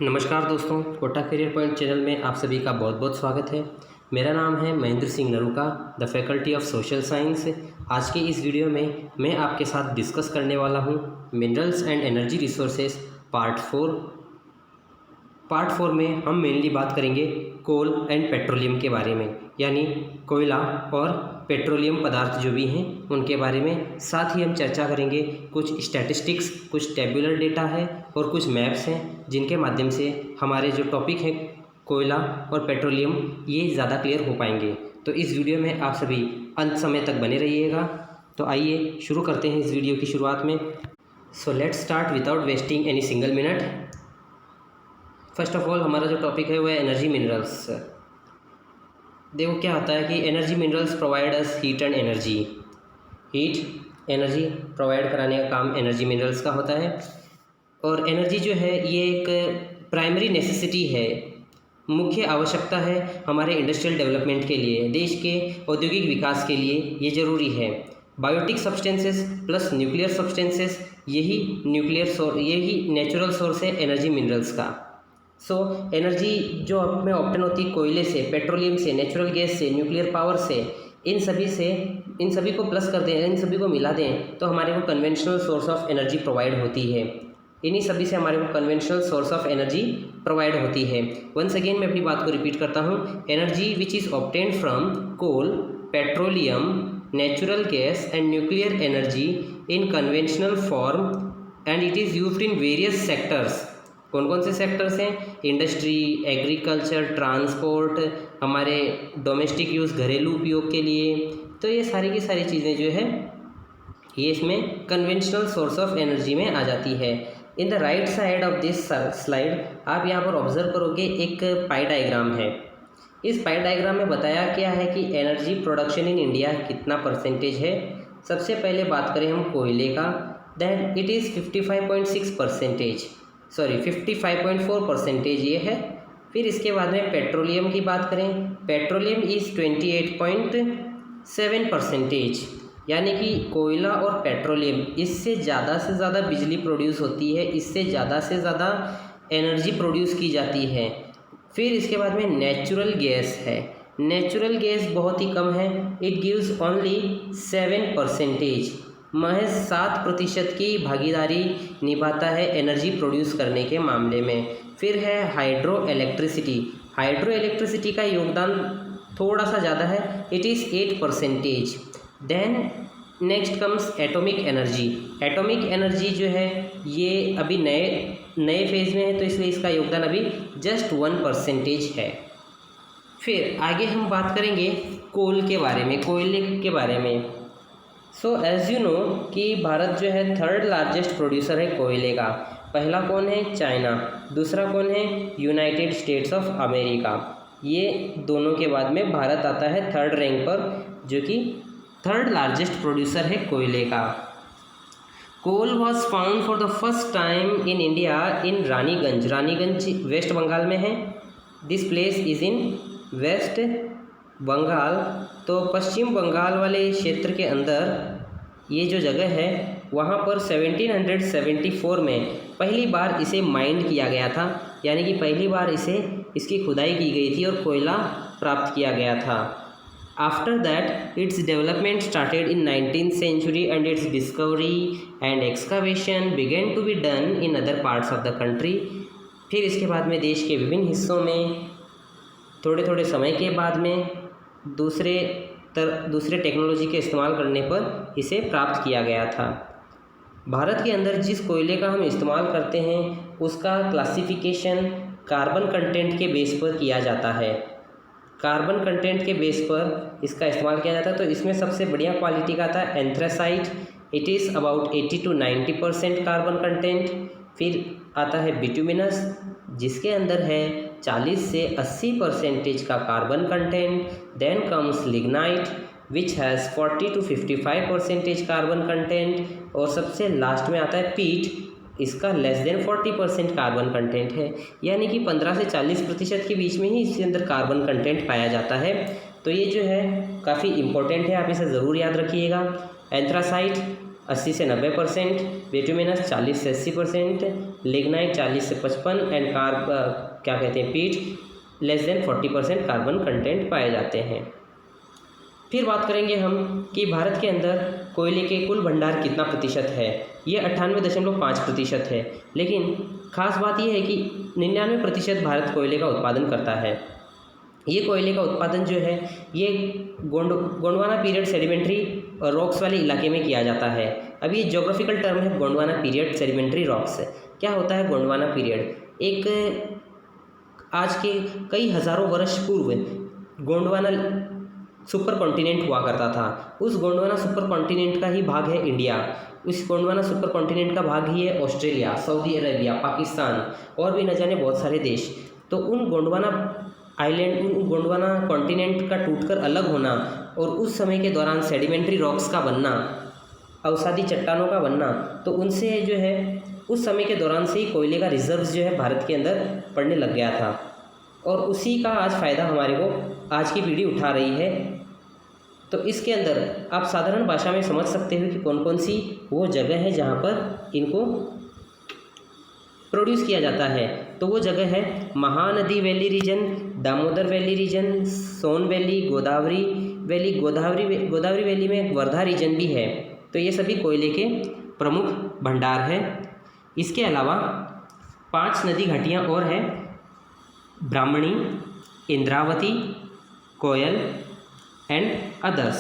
नमस्कार दोस्तों, Kota career point channel में आप सभी का बहुत बहुत स्वागत है। मेरा नाम है Mahendra Singh Naruka, the faculty of social science. आज के इस वीडियो में मैं आपके साथ डिस्कस करने वाला हूं minerals and energy resources part 4। Part 4 में हम मेनली बात करेंगे कोल एंड पेट्रोलियम के बारे में, यानी कोयला और पेट्रोलियम पदार्थ जो भी हैं उनके बारे में। साथ ही हम चर्चा करेंगे कुछ स्टैटिस्टिक्स, कुछ टेबुलर डेटा है और कुछ मैप्स हैं जिनके माध्यम से हमारे जो टॉपिक हैं कोयला और पेट्रोलियम ये ज़्यादा क्लियर हो पाएंगे। तो इस वीडियो में आप सभी अंत समय तक बने रहिएगा। तो आइए शुरू करते हैं इस वीडियो की शुरुआत में। So let's start without wasting any single minute. First of all हमारा जो टॉपिक है वो है एनर्जी मिनरल्स। देखो क्या होता है कि energy minerals provide us heat and energy. Heat energy provide कराने का काम एनर्जी मिनरल्स का होता है। और एनर्जी जो है ये एक प्राइमरी नेसेसिटी है, मुख्य आवश्यकता है हमारे इंडस्ट्रियल डेवलपमेंट के लिए, देश के औद्योगिक विकास के लिए ये ज़रूरी है। Biotic substances plus nuclear substances, यही नेचुरल सोर्स है एनर्जी मिनरल्स का। सो एनर्जी जो हमें ऑप्टेन होती है कोयले से, पेट्रोलियम से, नेचुरल गैस से, न्यूक्लियर पावर से, इन सभी को प्लस कर दें, इन सभी को मिला दें तो हमारे को conventional source of energy provide होती है। इन्हीं सभी से हमारे को conventional source of energy provide होती है। वंस अगेन मैं अपनी बात को रिपीट करता हूँ। Energy which is obtained from coal, petroleum, natural gas and nuclear energy in conventional form and it is used in various sectors. कौन कौन से सेक्टर्स हैं? इंडस्ट्री, एग्रीकल्चर, ट्रांसपोर्ट, हमारे डोमेस्टिक यूज़, घरेलू उपयोग के लिए। तो ये सारी की सारी चीज़ें जो है ये इसमें कन्वेंशनल सोर्स ऑफ एनर्जी में आ जाती है। In the right side of this slide आप यहाँ पर ऑब्जर्व करोगे एक पाई डायग्राम है। इस पाई डायग्राम में बताया क्या है कि एनर्जी प्रोडक्शन इन इंडिया कितना परसेंटेज है। सबसे पहले बात करें हम कोयले का, दैट इट इज़ 55.4% ये है। फिर इसके बाद में पेट्रोलियम की बात करें, पेट्रोलियम इज़ 28.7%, यानी कि कोयला और पेट्रोलियम इससे ज़्यादा से ज़्यादा बिजली प्रोड्यूस होती है, इससे ज़्यादा से ज़्यादा एनर्जी प्रोड्यूस की जाती है। फिर इसके बाद में नेचुरल गैस है। नेचुरल गैस बहुत ही कम है, इट गिव्स ओनली 7%, महज 7% की भागीदारी निभाता है एनर्जी प्रोड्यूस करने के मामले में। फिर है हाइड्रो इलेक्ट्रिसिटी। हाइड्रो इलेक्ट्रिसिटी का योगदान थोड़ा सा ज़्यादा है, it is 8%। Then next comes atomic energy. Atomic energy जो है ये अभी नए फेज़ में है, तो इसलिए इसका योगदान अभी जस्ट 1% है। फिर आगे हम बात करेंगे कोल के बारे में, कोयले के बारे में। सो एज़ यू नो कि भारत जो है थर्ड लार्जेस्ट प्रोड्यूसर है कोयले का। पहला कौन है? चाइना। दूसरा कौन है? United states of America. ये दोनों के बाद में भारत आता है थर्ड रैंक पर, जो कि थर्ड लार्जेस्ट प्रोड्यूसर है कोयले का। Coal was found for the first time in India in Raniganj. Raniganj West Bengal में है। This place is in West Bengal. तो पश्चिम बंगाल वाले क्षेत्र के अंदर ये जो जगह है वहाँ पर 1774 में पहली बार इसे माइन किया गया था, यानी कि पहली बार इसकी खुदाई की गई थी और कोयला प्राप्त किया गया था। After that its development started in 19th century and its discovery and excavation began to be done in other parts of the country. फिर इसके बाद में देश के विभिन्न हिस्सों में थोड़े थोड़े समय के बाद में दूसरे टेक्नोलॉजी के इस्तेमाल करने पर इसे प्राप्त किया गया था। भारत के अंदर जिस कोयले का हम इस्तेमाल करते हैं उसका क्लासिफिकेशन कार्बन कंटेंट के बेस पर किया जाता है। कार्बन कंटेंट के बेस पर इसका इस्तेमाल किया जाता है। तो इसमें सबसे बढ़िया क्वालिटी का आता है anthracite, it is about 80 to 90% carbon content. फिर आता है बिटुमिनस, जिसके अंदर है 40 से 80% का carbon content. Then comes lignite which has 40 to 55% carbon content. और सबसे लास्ट में आता है पीट, इसका लेस देन 40% कार्बन कंटेंट है, यानी कि 15 से 40% के बीच में ही इसके अंदर कार्बन कंटेंट पाया जाता है। तो ये जो है काफ़ी इम्पोर्टेंट है, आप इसे ज़रूर याद रखिएगा। एंथ्रासाइट 80 से 90%, बिटुमिनस 40 से 80%, लिग्नाइट 40 से 55 एंड क्या कहते हैं पीट लेस देन 40% कार्बन कंटेंट पाए जाते हैं। फिर बात करेंगे हम कि भारत के अंदर कोयले के कुल भंडार कितना प्रतिशत है। ये 98.5% है, लेकिन ख़ास बात यह है कि 99% भारत कोयले का उत्पादन करता है। ये कोयले का उत्पादन जो है ये गोंडवाना पीरियड सेडिमेंट्री रॉक्स वाले इलाके में किया जाता है। अब ये ज्योग्राफिकल टर्म है गोंडवाना पीरियड सेडिमेंट्री रॉक्स। क्या होता है गोंडवाना पीरियड? एक आज के कई हज़ारों वर्ष पूर्व गोंडवाना सुपर कॉन्टिनेंट हुआ करता था। उस गोंडवाना सुपर कॉन्टिनेंट का ही भाग है इंडिया। उस गोंडवाना सुपर कॉन्टिनेंट का भाग ही है ऑस्ट्रेलिया, सऊदी अरेबिया, पाकिस्तान और भी न जाने बहुत सारे देश। तो उन गोंडवाना आइलैंड, उन गोंडवाना कॉन्टिनेंट का टूटकर अलग होना और उस समय के दौरान सेडिमेंट्री रॉक्स का बनना, अवसादी चट्टानों का बनना, तो उनसे जो है उस समय के दौरान से ही कोयले का रिजर्व्स जो है भारत के अंदर पड़ने लग गया था और उसी का आज फ़ायदा हमारे को आज की पीढ़ी उठा रही है। तो इसके अंदर आप साधारण भाषा में समझ सकते हो कि कौन कौन सी वो जगह है जहाँ पर इनको प्रोड्यूस किया जाता है। तो वो जगह है Mahanadi valley region, Damodar valley region, Son valley, Godavari valley. Godavari valley में वर्धा रीजन भी है। तो ये सभी कोयले के प्रमुख भंडार हैं। इसके अलावा 5 नदी घाटियाँ और हैं, ब्राह्मणी, इंद्रावती, कोयल and others.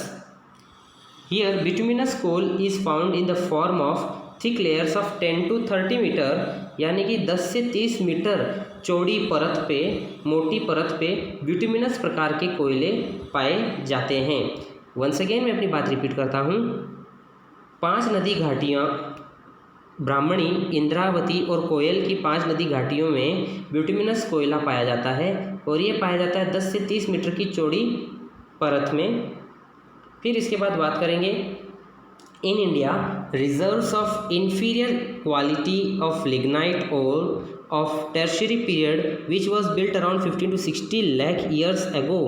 Here bituminous coal is found in the form of thick layers of 10 to 30 metre, यानी कि 10 से 30 मीटर चौड़ी परत पे, मोटी परत पे बिटुमिनस प्रकार के कोयले पाए जाते हैं। वंस अगेन मैं अपनी बात रिपीट करता हूँ। 5 नदी घाटियाँ ब्राह्मणी, इंद्रावती और कोयल की 5 नदी घाटियों में बिटुमिनस कोयला पाया जाता है और ये पाया जाता है 10 से 30 मीटर की चौड़ी परत में। फिर इसके बाद बात करेंगे in India reserves of inferior quality of lignite और of tertiary period which was built around 15 to 60 lakh years ago.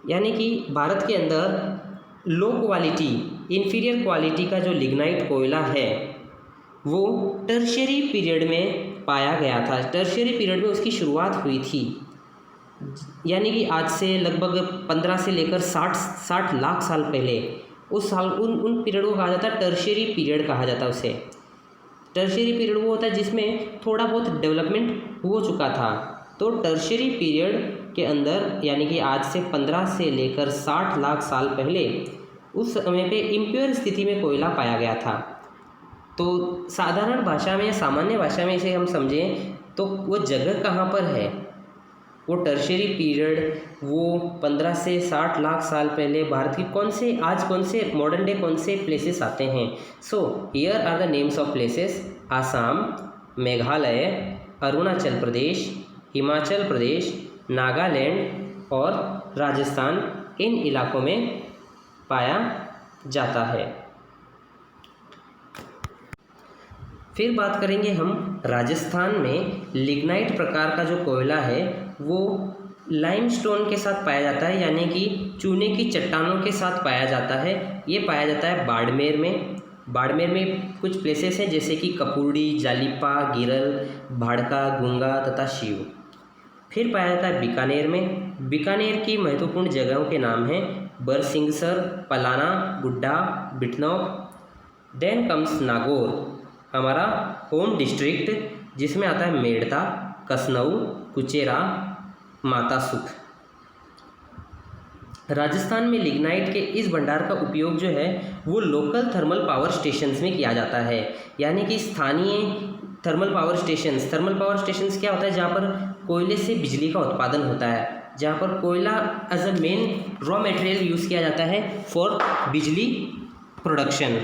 यानी कि भारत के अंदर लो क्वालिटी, इंफीरियर क्वालिटी का जो लिग्नाइट कोयला है वो टर्शियरी पीरियड में पाया गया था। टर्शियरी पीरियड में उसकी शुरुआत हुई थी, यानी कि आज से लगभग 15 से लेकर 60 लाख साल पहले उस साल उन पीरियड को कहा जाता है टर्शियरी पीरियड कहा जाता है उसे। टर्शियरी पीरियड वो होता है जिसमें थोड़ा बहुत डेवलपमेंट हो चुका था। तो टर्शियरी पीरियड के अंदर यानी कि आज से 15 से लेकर 60 लाख साल पहले उस समय पे इम्प्योर स्थिति में कोयला पाया गया था। तो साधारण भाषा में या सामान्य भाषा में इसे हम समझें तो वो जगह कहाँ पर है, वो टर्शियरी पीरियड वो 15 से 60 लाख साल पहले भारत की कौन से मॉडर्न डे कौन से प्लेसेस आते हैं। So here are the names of places: Assam, Meghalaya, Arunachal Pradesh, Himachal Pradesh, Nagaland और राजस्थान। इन इलाकों में पाया जाता है। फिर बात करेंगे हम राजस्थान में लिग्नाइट प्रकार का जो कोयला है वो लाइमस्टोन के साथ पाया जाता है, यानी कि चूने की चट्टानों के साथ पाया जाता है। ये पाया जाता है बाड़मेर में। बाड़मेर में कुछ प्लेसेस हैं जैसे कि कपूर्डी, जालिपा, गिरल, भाड़का, गुंगा तथा शिव। फिर पाया जाता है बीकानेर में। बीकानेर की महत्वपूर्ण जगहों के नाम हैं बरसिंगसर, पलाना, गुड्डा, बिटनौर। देन कम्स नागौर, हमारा होम डिस्ट्रिक्ट, जिसमें आता है मेड़ता, कसनऊ, कुचेरा, माता सुख। राजस्थान में लिग्नाइट के इस भंडार का उपयोग जो है वो लोकल थर्मल पावर स्टेशंस में किया जाता है, यानी कि स्थानीय थर्मल पावर स्टेशंस क्या होता है, जहाँ पर कोयले से बिजली का उत्पादन होता है, जहाँ पर कोयला as a main raw material use किया जाता है फॉर बिजली production.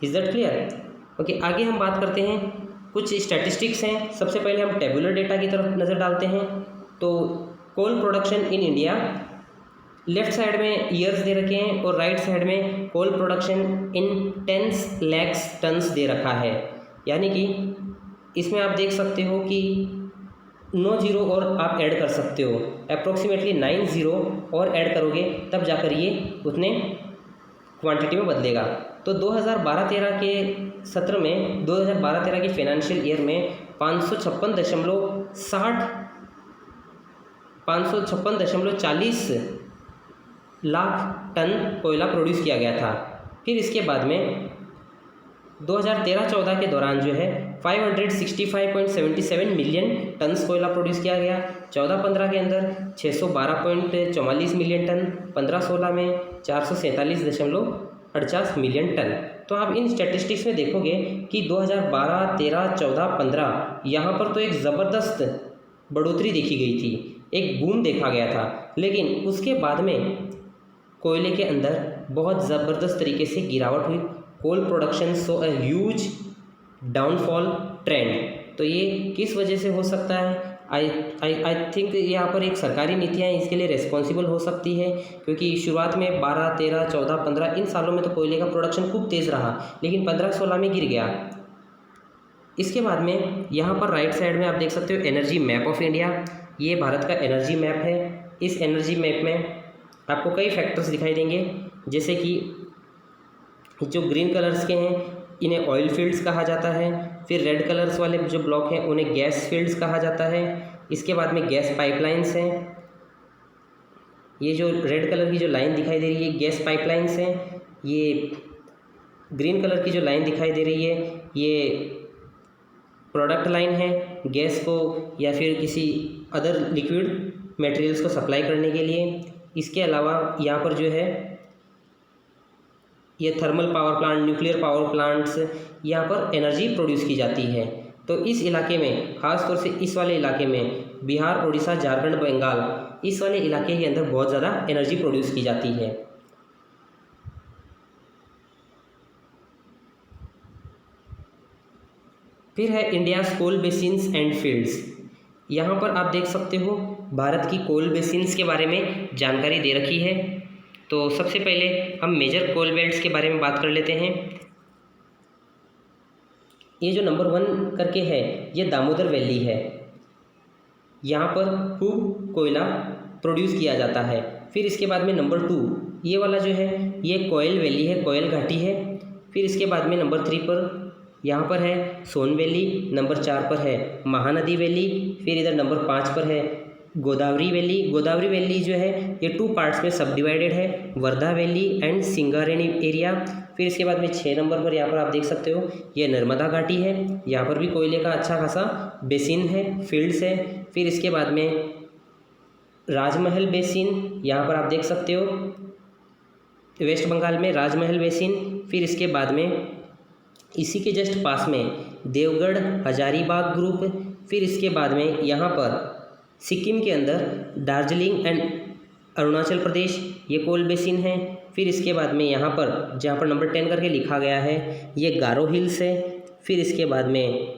Is that clear? Okay, आगे हम बात करते हैं, कुछ स्टैटिस्टिक्स हैं। सबसे पहले हम टेबुलर डेटा की तरफ नज़र डालते हैं। तो coal production in India, left side में ईयर्स दे रखे हैं और राइट साइड में coal production in 10 lakh tons दे रखा है। यानी कि इसमें आप देख सकते हो कि 9 जीरो और आप ऐड कर सकते हो, अप्रोक्सीमेटली 9 जीरो और ऐड करोगे तब जाकर ये उतने क्वांटिटी में बदलेगा। तो 2012-13 के सत्र में 2012-13 के फाइनेंशियल ईयर में 556.40 लाख टन कोयला प्रोड्यूस किया गया था। फिर इसके बाद में 2013-14 के दौरान जो है 565.77 मिलियन टन्स कोयला प्रोड्यूस किया गया। 14-15 के अंदर 612.44 मिलियन टन, 15-16 में 447.48 मिलियन टन। तो आप इन स्टैटिस्टिक्स में देखोगे कि 2012, 13, 14, 15 यहाँ पर तो एक ज़बरदस्त बढ़ोतरी देखी गई थी, एक बूम देखा गया था। लेकिन उसके बाद में कोयले के अंदर बहुत ज़बरदस्त तरीके से गिरावट हुई। Coal production so a huge downfall trend. तो ये किस वजह से हो सकता है? आई थिंक यहाँ पर एक सरकारी नीतियाँ इसके लिए रिस्पॉन्सिबल हो सकती है, क्योंकि शुरुआत में 12, 13, 14, 15 इन सालों में तो कोयले का प्रोडक्शन खूब तेज़ रहा, लेकिन 15-16 में गिर गया। इसके बाद में यहाँ पर राइट साइड में आप देख सकते हो एनर्जी मैप ऑफ इंडिया। ये भारत का एनर्जी मैप है। इस एनर्जी मैप में आपको कई फैक्टर्स दिखाई देंगे, जैसे कि जो ग्रीन कलर्स के हैं इन्हें ऑयल फील्ड्स कहा जाता है। फिर रेड कलर्स वाले जो ब्लॉक हैं उन्हें गैस फील्ड्स कहा जाता है। इसके बाद में गैस पाइपलाइंस हैं। ये जो रेड कलर की जो लाइन दिखाई दे रही है गैस पाइपलाइंस हैं। ये ग्रीन कलर की जो लाइन दिखाई दे रही है ये प्रोडक्ट लाइन है, गैस को या फिर किसी अदर लिक्विड मटेरियल्स को सप्लाई करने के लिए। इसके अलावा यहाँ पर जो है ये thermal power plant, nuclear power plants, यहाँ पर एनर्जी प्रोड्यूस की जाती है। तो इस इलाके में, ख़ास तौर से इस वाले इलाके में, बिहार, उड़ीसा, झारखंड, बंगाल, इस वाले इलाके के अंदर बहुत ज़्यादा एनर्जी प्रोड्यूस की जाती है। फिर है India's coal basins and fields. यहाँ पर आप देख सकते हो भारत की कोल बेसिन्स के बारे में जानकारी दे रखी है। तो सबसे पहले हम मेजर कोल बेल्ट्स के बारे में बात कर लेते हैं। ये जो नंबर 1 करके है ये दामोदर वैली है। यहाँ पर खूब कोयला प्रोड्यूस किया जाता है। फिर इसके बाद में नंबर 2 ये वाला जो है ये कोयल वैली है, कोयल घाटी है। फिर इसके बाद में नंबर 3 पर यहाँ पर है सोन वैली, नंबर 4 पर है महानदी वैली। फिर इधर नंबर 5 पर है गोदावरी वैली। गोदावरी वैली जो है ये 2 पार्ट्स में सब डिवाइडेड है, Wardha valley and Singareni area. फिर इसके बाद में 6 नंबर पर यहाँ पर आप देख सकते हो ये नर्मदा घाटी है। यहाँ पर भी कोयले का अच्छा खासा बेसिन है, फील्ड्स है। फिर इसके बाद में राजमहल बेसिन, यहाँ पर आप देख सकते हो वेस्ट बंगाल में राजमहल बेसिन। फिर इसके बाद में इसी के जस्ट पास में देवगढ़ हजारीबाग ग्रुप। फिर इसके बाद में यहाँ पर सिक्किम के अंदर दार्जिलिंग एंड अरुणाचल प्रदेश ये कोल बेसिन है। फिर इसके बाद में यहाँ पर जहाँ पर नंबर 10 करके लिखा गया है ये गारो हिल्स है। फिर इसके बाद में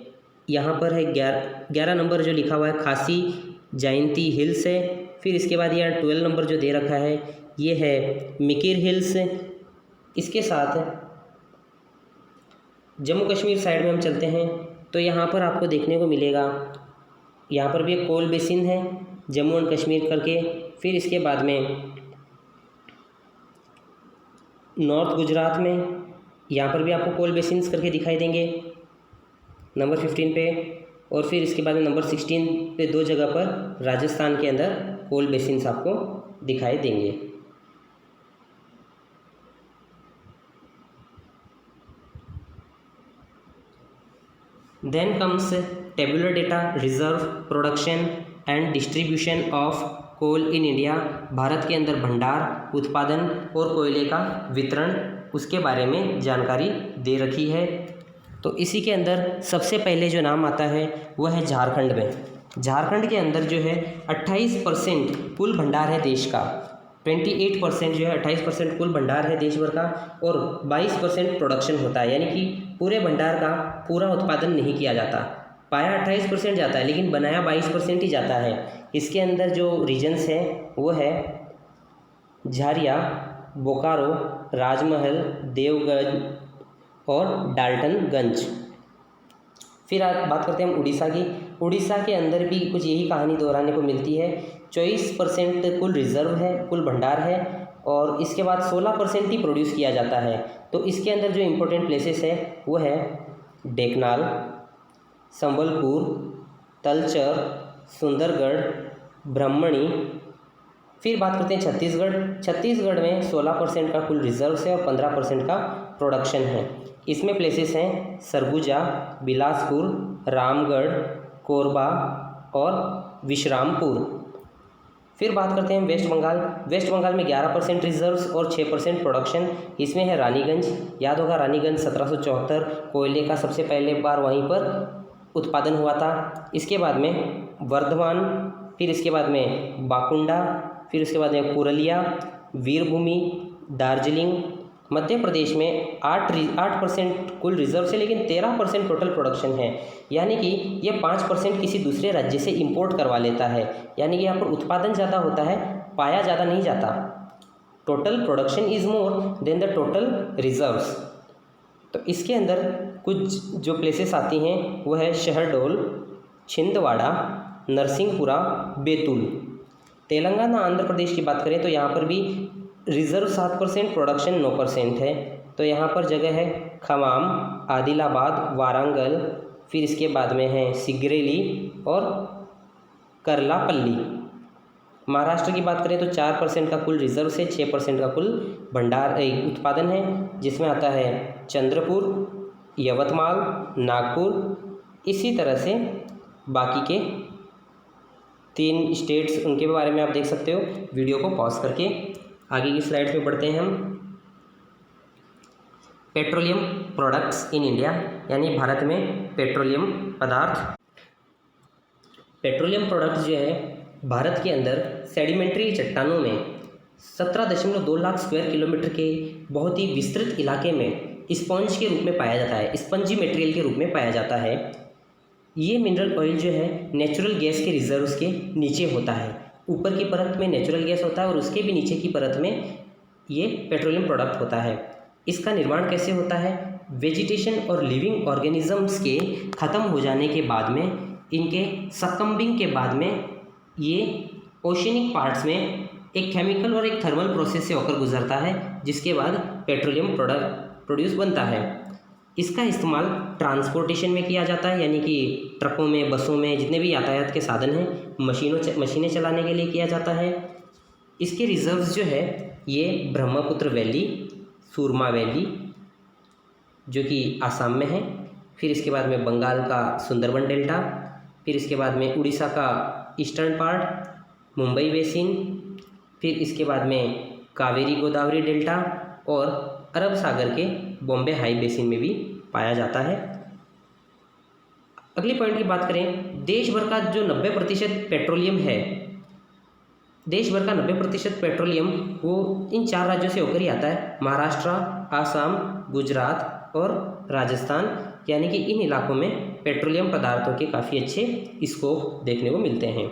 यहाँ पर है 11 नंबर जो लिखा हुआ है खासी जयंती हिल्स है। फिर इसके बाद यहाँ 12 नंबर जो दे रखा है ये है मिकिर हिल्स। इसके साथ जम्मू कश्मीर साइड में हम चलते हैं तो यहाँ पर आपको देखने को मिलेगा, यहाँ पर भी एक कोल बेसिन है जम्मू एंड कश्मीर करके। फिर इसके बाद में नॉर्थ गुजरात में यहाँ पर भी आपको कोल बेसिन्स करके दिखाई देंगे नंबर 15 पे। और फिर इसके बाद में नंबर 16 पे 2 जगह पर राजस्थान के अंदर कोल बेसिन्स आपको दिखाई देंगे। Then comes tabular data reserve production and distribution of coal in India. भारत के अंदर भंडार, उत्पादन और कोयले का वितरण, उसके बारे में जानकारी दे रखी है। तो इसी के अंदर सबसे पहले जो नाम आता है वह है झारखंड में। झारखंड के अंदर जो है 28% कुल भंडार है देश का। 28% जो है 28% कुल भंडार है देश भर का और 22% प्रोडक्शन होता है, यानी कि पूरे भंडार का पूरा उत्पादन नहीं किया जाता। पाया 28% जाता है लेकिन बनाया 22% ही जाता है। इसके अंदर जो रीजन्स हैं वो है झारिया, बोकारो, राजमहल, देवगढ़ और डाल्टनगंज। फिर आप बात करते हैं हम उड़ीसा की। उड़ीसा के अंदर भी कुछ यही कहानी दोहराने को मिलती है। 24% कुल रिजर्व है, कुल भंडार है और इसके बाद 16% ही प्रोड्यूस किया जाता है। तो इसके अंदर जो इम्पोर्टेंट प्लेसेस है वो है डेकनाल, संबलपुर, तलचर, सुंदरगढ़, ब्रह्मणी। फिर बात करते हैं छत्तीसगढ़। छत्तीसगढ़ में 16% का कुल रिजर्व्स है और 15% का प्रोडक्शन है। इसमें प्लेसेस हैं सरगुजा, बिलासपुर, रामगढ़, कोरबा और विश्रामपुर। फिर बात करते हैं वेस्ट बंगाल। वेस्ट बंगाल में 11% रिजर्व्स और 6% प्रोडक्शन। इसमें है रानीगंज, याद होगा रानीगंज 1774 कोयले का सबसे पहले बार वहीं पर उत्पादन हुआ था। इसके बाद में वर्धमान, फिर इसके बाद में बाकुंडा, फिर उसके बाद में पुरुलिया, वीरभूमि, दार्जिलिंग। मध्य प्रदेश में 8% कुल रिजर्व है, लेकिन 13% टोटल प्रोडक्शन है। यानी कि ये 5% किसी दूसरे राज्य से इंपोर्ट करवा लेता है। यानी कि यहाँ पर उत्पादन ज़्यादा होता है, पाया ज़्यादा नहीं जाता। Total production is more than the total reserves. तो इसके अंदर कुछ जो प्लेसेस आती हैं वो है शहडोल, छिंदवाड़ा, नरसिंहपुरा, बैतूल। तेलंगाना आंध्र प्रदेश की बात करें तो यहाँ पर भी रिजर्व 7%, प्रोडक्शन 9% है। तो यहाँ पर जगह है खमाम, आदिलाबाद, वारंगल, फिर इसके बाद में है सिगरेली और करलापल्ली। महाराष्ट्र की बात करें तो 4% का कुल रिजर्व से 6% का कुल भंडार उत्पादन है, जिसमें आता है चंद्रपुर, यवतमाल, नागपुर। इसी तरह से बाकी के 3 स्टेट्स, उनके बारे में आप देख सकते हो। वीडियो को पॉज करके आगे की स्लाइड्स में बढ़ते हैं हम। पेट्रोलियम प्रोडक्ट्स इन इंडिया, यानी भारत में पेट्रोलियम पदार्थ। पेट्रोलियम प्रोडक्ट्स जो है भारत के अंदर सेडिमेंट्री चट्टानों में 17.2 लाख स्क्वायर किलोमीटर के बहुत ही विस्तृत इलाके में स्पंज के रूप में पाया जाता है, स्पंजी मटेरियल के रूप में पाया जाता है। ये मिनरल ऑयल जो है नेचुरल गैस के रिजर्व्स के नीचे होता है। ऊपर की परत में नेचुरल गैस होता है और उसके भी नीचे की परत में ये पेट्रोलियम प्रोडक्ट होता है। इसका निर्माण कैसे होता है? वेजिटेशन और लिविंग ऑर्गेनिजम्स के ख़त्म हो जाने के बाद में, इनके सकम्बिंग के बाद में, ये ओशनिक पार्ट्स में एक केमिकल और एक थर्मल प्रोसेस से होकर गुजरता है, जिसके बाद पेट्रोलियम प्रोड्यूस बनता है। इसका इस्तेमाल ट्रांसपोर्टेशन में किया जाता है, यानी कि ट्रकों में, बसों में, जितने भी यातायात के साधन हैं, मशीनें चलाने के लिए किया जाता है। इसके रिजर्व्स जो है ये ब्रह्मपुत्र वैली, सुरमा वैली जो कि आसाम में है, फिर इसके बाद में बंगाल का सुंदरबन डेल्टा, फिर इसके बाद में उड़ीसा का ईस्टर्न पार्ट, मुंबई बेसिन, फिर इसके बाद में कावेरी गोदावरी डेल्टा और अरब सागर के बॉम्बे हाई बेसिन में भी पाया जाता है। अगले पॉइंट की बात करें, देश भर का जो 90% पेट्रोलियम है, देश भर का 90% पेट्रोलियम वो इन 4 राज्यों से होकर ही आता है, महाराष्ट्र, आसाम, गुजरात और राजस्थान। यानी कि इन इलाकों में पेट्रोलियम पदार्थों के काफ़ी अच्छे स्कोप देखने को मिलते हैं।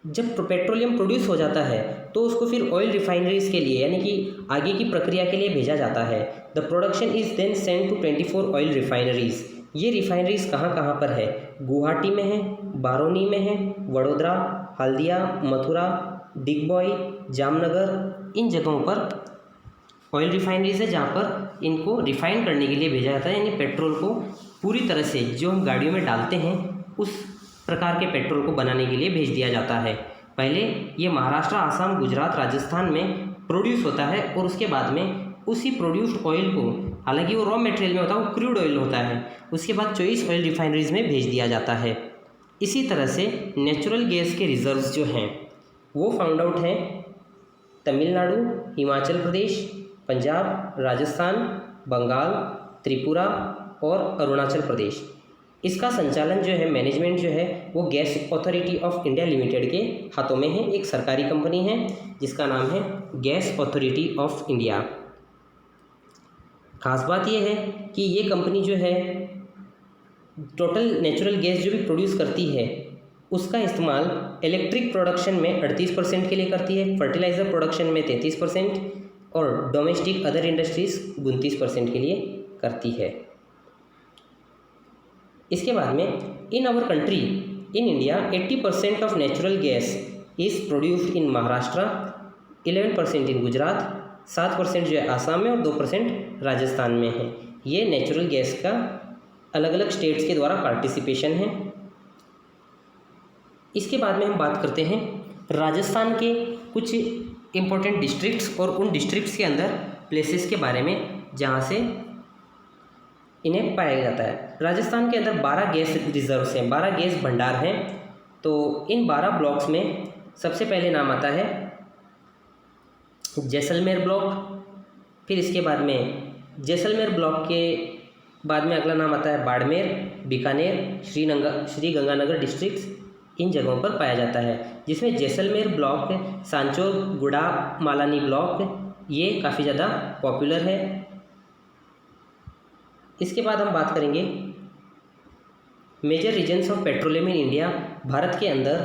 जब पेट्रोलियम प्रोड्यूस हो जाता है तो उसको फिर ऑयल रिफाइनरीज के लिए, यानी कि आगे की प्रक्रिया के लिए भेजा जाता है। The production is then send to 24 oil refineries. ये रिफाइनरीज कहाँ कहाँ पर है? गुवाहाटी में है, बारोनी में है, वडोदरा, हल्दिया, मथुरा, डिगबॉय, जामनगर, इन जगहों पर ऑयल रिफाइनरीज है, जहाँ पर इनको रिफाइन करने के लिए भेजा जाता है। यानी पेट्रोल को पूरी तरह से जो हम गाड़ियों में डालते हैं उस प्रकार के पेट्रोल को बनाने के लिए भेज दिया जाता है। पहले ये महाराष्ट्र, आसाम, गुजरात, राजस्थान में प्रोड्यूस होता है और उसके बाद में उसी प्रोड्यूस्ड ऑयल को, हालांकि वो रॉ मटेरियल में होता है, वो क्रूड ऑयल होता है, उसके बाद 24 ऑयल रिफाइनरीज में भेज दिया जाता है। इसी तरह से नेचुरल गैस के रिजर्व्स जो हैं वो फाउंड आउट हैं तमिलनाडु, हिमाचल प्रदेश, पंजाब, राजस्थान, बंगाल, त्रिपुरा और अरुणाचल प्रदेश। इसका संचालन जो है, मैनेजमेंट जो है, वो gas authority of India limited के हाथों में है। एक सरकारी कंपनी है जिसका नाम है गैस अथॉरिटी ऑफ इंडिया। खास बात यह है कि ये कंपनी जो है टोटल नेचुरल गैस जो भी प्रोड्यूस करती है उसका इस्तेमाल इलेक्ट्रिक प्रोडक्शन में 38% के लिए करती है, फर्टिलाइज़र प्रोडक्शन में 33% और डोमेस्टिक अदर इंडस्ट्रीज़ 29% के लिए करती है। इसके बाद में in our country in India 80% of natural gas is produced in Maharashtra, 11% in Gujarat, 7% जो है आसाम में और 2% राजस्थान में है। ये नेचुरल गैस का अलग अलग स्टेट्स के द्वारा पार्टिसिपेशन है। इसके बाद में हम बात करते हैं राजस्थान के कुछ इम्पोर्टेंट डिस्ट्रिक्ट्स और उन डिस्ट्रिक्ट्स के अंदर प्लेसेस के बारे में जहाँ से इन्हें पाया जाता है। राजस्थान के अंदर 12 गैस रिजर्व्स हैं, 12 गैस भंडार हैं। तो इन 12 ब्लॉक्स में सबसे पहले नाम आता है जैसलमेर ब्लॉक, फिर इसके बाद में जैसलमेर ब्लॉक के बाद में अगला नाम आता है बाड़मेर, बीकानेर, श्रीगंगानगर डिस्ट्रिक्ट्स इन जगहों पर पाया जाता है, जिसमें जैसलमेर ब्लॉक, सांचौर गुड़ा मालानी ब्लॉक ये काफ़ी ज़्यादा पॉपुलर है। इसके बाद हम बात करेंगे major regions of petroleum in India. भारत के अंदर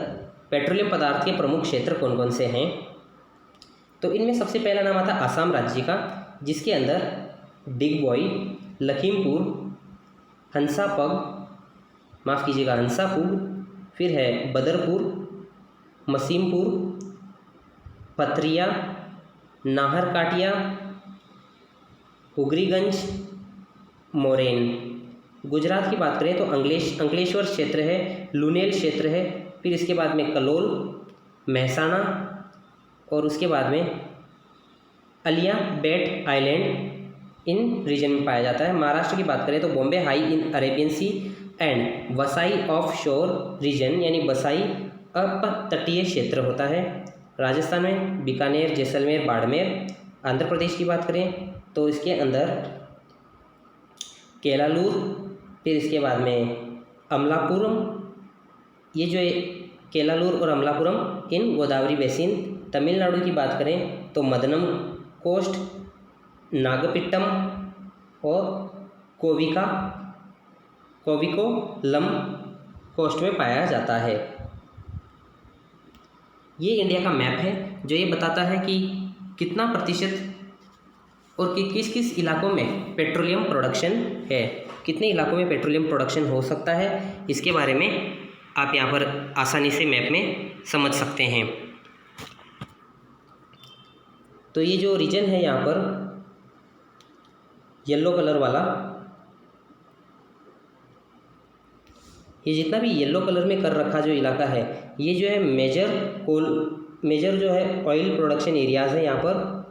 पेट्रोलियम पदार्थ के प्रमुख क्षेत्र कौन कौन से हैं? तो इनमें सबसे पहला नाम आता है आसाम राज्य का, जिसके अंदर डिगबॉय, लखीमपुर, हंसापुर, फिर है बदरपुर, मसीमपुर, पथरिया, नाहरकाटिया, उगरीगंज, मोरेन। गुजरात की बात करें तो अंकलेश्वर क्षेत्र है, लुनेल क्षेत्र है, फिर इसके बाद में कलोल, महसाना और उसके बाद में अलिया बेट आइलैंड इन रीजन में पाया जाता है। महाराष्ट्र की बात करें तो Bombay High in Arabian sea and Vasai offshore region, यानी वसाई अपतटीय क्षेत्र होता है। राजस्थान में बीकानेर, जैसलमेर, बाड़मेर। आंध्र प्रदेश की बात करें तो इसके अंदर केलालूर, फिर इसके बाद में अमलापुरम। ये जो है केलालूर और अमलापुरम इन गोदावरी बेसिन। तमिलनाडु की बात करें तो मदनम कोस्ट, नागपिट्टम और कोविकोलम कोस्ट में पाया जाता है। ये इंडिया का मैप है जो ये बताता है कि कितना प्रतिशत और कि किस किस इलाकों में पेट्रोलियम प्रोडक्शन है, कितने इलाकों में पेट्रोलियम प्रोडक्शन हो सकता है। इसके बारे में आप यहाँ पर आसानी से मैप में समझ सकते हैं। तो ये जो रीजन है यहाँ पर येलो कलर वाला, ये जितना भी येलो कलर में कर रखा जो इलाका है, ये जो है मेजर जो है ऑयल प्रोडक्शन एरियाज़ है। यहाँ पर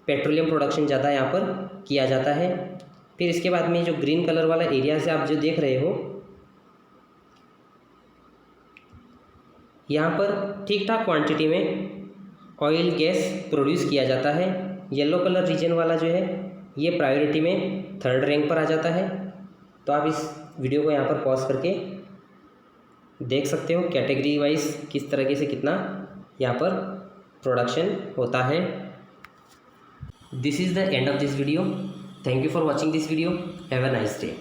पेट्रोलियम प्रोडक्शन ज़्यादा यहाँ पर किया जाता है। फिर इसके बाद में जो ग्रीन कलर वाला एरिया से आप जो देख रहे हो, यहाँ पर ठीक ठाक क्वांटिटी में ऑयल गैस प्रोड्यूस किया जाता है। येलो कलर रीजन वाला जो है ये प्रायोरिटी में 3rd रैंक पर आ जाता है। तो आप इस वीडियो को यहाँ पर पॉज करके देख सकते हो कैटेगरी वाइज किस तरीके से कितना यहाँ पर प्रोडक्शन होता है। This is the end of this video. Thank you for watching this video. Have a nice day.